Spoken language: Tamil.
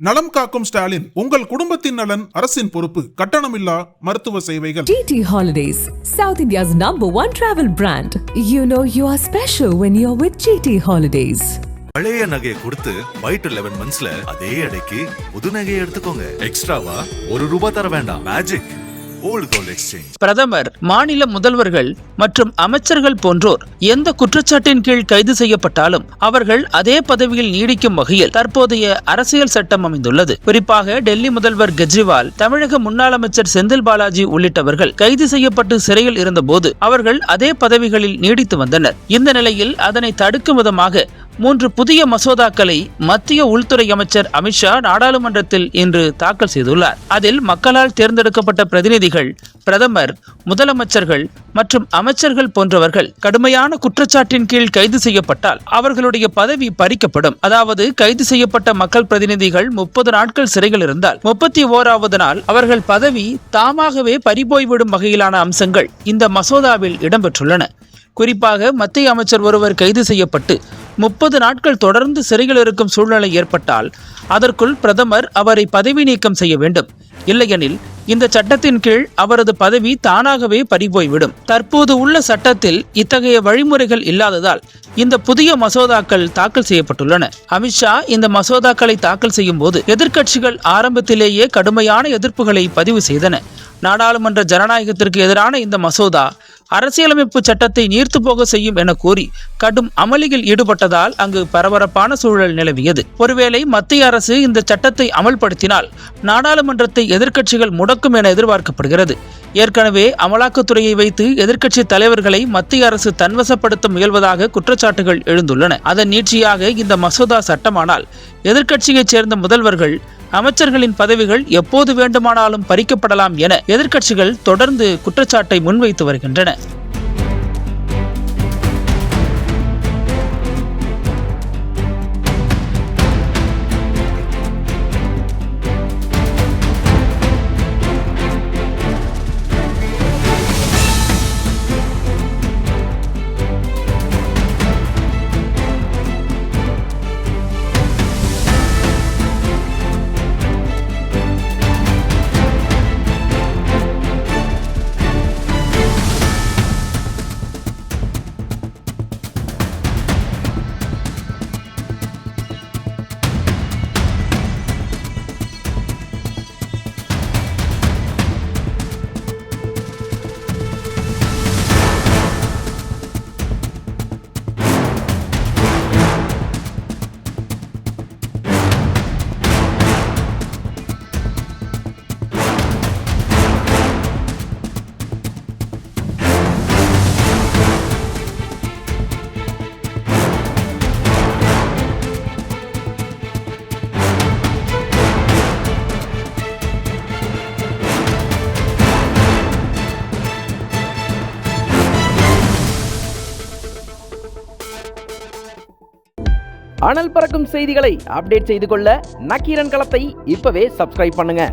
நலம் காக்கும் ஸ்டாலின், உங்கள் குடும்பத்தின் நலன் அரசின் பொறுப்பு. கட்டணமில்லா மருத்துவ சேவைகள். GT Holidays, South India's #1 travel brand. You know you are special when you're with GT Holidays. பழைய நகையை கொடுத்து வைட் 11 மந்த்ஸ்ல அதே எடைக்கு புது நகையை எடுத்துக்கோங்க. எக்ஸ்ட்ராவா ₹1 தர வேண்டாம். Magic old gold exchange. பிரதமர், மாநில முதல்வர்கள் மற்றும் அமைச்சர்கள் போன்றோர் எந்த குற்றச்சாட்டின் கீழ் கைது செய்யப்பட்டாலும் அவர்கள் அதே பதவியில் நீடிக்கும் வகையில் தற்போதைய அரசியல் சட்டம் அமைந்துள்ளது. குறிப்பாக டெல்லி முதல்வர் கெஜ்ரிவால், தமிழக முன்னாள் அமைச்சர் செந்தில் பாலாஜி உள்ளிட்டவர்கள் கைது செய்யப்பட்டு சிறையில் இருந்தபோது அவர்கள் அதே பதவிகளில் நீடித்து வந்தனர். இந்த நிலையில் அதனை தடுக்கும் விதமாக 3 புதிய மசோதாக்களை மத்திய உள்துறை அமைச்சர் அமித்ஷா நாடாளுமன்றத்தில் இன்று தாக்கல் செய்துள்ளார். அதில் மக்களால் தேர்ந்தெடுக்கப்பட்ட பிரதிநிதிகள், பிரதமர், முதலமைச்சர்கள் மற்றும் அமைச்சர்கள் போன்றவர்கள் கடுமையான குற்றச்சாட்டின் கீழ் கைது செய்யப்பட்டால் அவர்களுடைய பதவி பறிக்கப்படும். அதாவது கைது செய்யப்பட்ட மக்கள் பிரதிநிதிகள் 30 நாட்கள் சிறையில் இருந்தால் 31வது நாள் அவர்கள் பதவி தாமாகவே பறிபோய்விடும் வகையிலான அம்சங்கள் இந்த மசோதாவில் இடம்பெற்றுள்ளன. குறிப்பாக மத்திய அமைச்சர் ஒருவர் கைது செய்யப்பட்டு 30 நாட்கள் தொடர்ந்து சிறையில் இருக்கும் சூழ்நிலை ஏற்பட்டால் அதற்குள் பிரதமர் அவரை பதவி நீக்கம் செய்ய வேண்டும். இல்லையெனில் இந்த சட்டத்தின் கீழ் அவரது பதவி தானாகவே பறிபோய்விடும். தற்போது உள்ள சட்டத்தில் இத்தகைய வழிமுறைகள் இல்லாததால் இந்த புதிய மசோதாக்கள் தாக்கல் செய்யப்பட்டுள்ளன. அமித்ஷா இந்த மசோதாக்களை தாக்கல் செய்யும் போது எதிர்க்கட்சிகள் ஆரம்பத்திலேயே கடுமையான எதிர்ப்புகளை பதிவு செய்தன. நாடாளுமன்ற ஜனநாயகத்திற்கு எதிரான இந்த மசோதா அரசியலமைப்பு சட்டத்தை நீர்த்து போக செய்யும் என கூறி கடும் அமளியில் ஈடுபட்டதால் அங்கு பரபரப்பான சூழல் நிலவியது. ஒருவேளை மத்திய அரசு இந்த சட்டத்தை அமல்படுத்தினால் நாடாளுமன்றத்தை எதிர்க்கட்சிகள் முடக்கும் என எதிர்பார்க்கப்படுகிறது. ஏற்கனவே அமலாக்கத்துறையை வைத்து எதிர்க்கட்சி தலைவர்களை மத்திய அரசு தன்வசப்படுத்த முயல்வதாக குற்றச்சாட்டுகள் எழுந்துள்ளன. அதன் நீட்சியாக இந்த மசோதா சட்டமானால் எதிர்க்கட்சியைச் சேர்ந்த முதல்வர்கள், அமைச்சர்களின் பதவிகள் எப்போது வேண்டுமானாலும் பறிக்கப்படலாம் என எதிர்க்கட்சிகள் தொடர்ந்து குற்றச்சாட்டை முன்வைத்து வருகின்றன. அனல் பறக்கும் செய்திகளை அப்டேட் செய்து கொள்ள நக்கீரன் களத்தை இப்பவே சப்ஸ்கிரைப் பண்ணுங்க.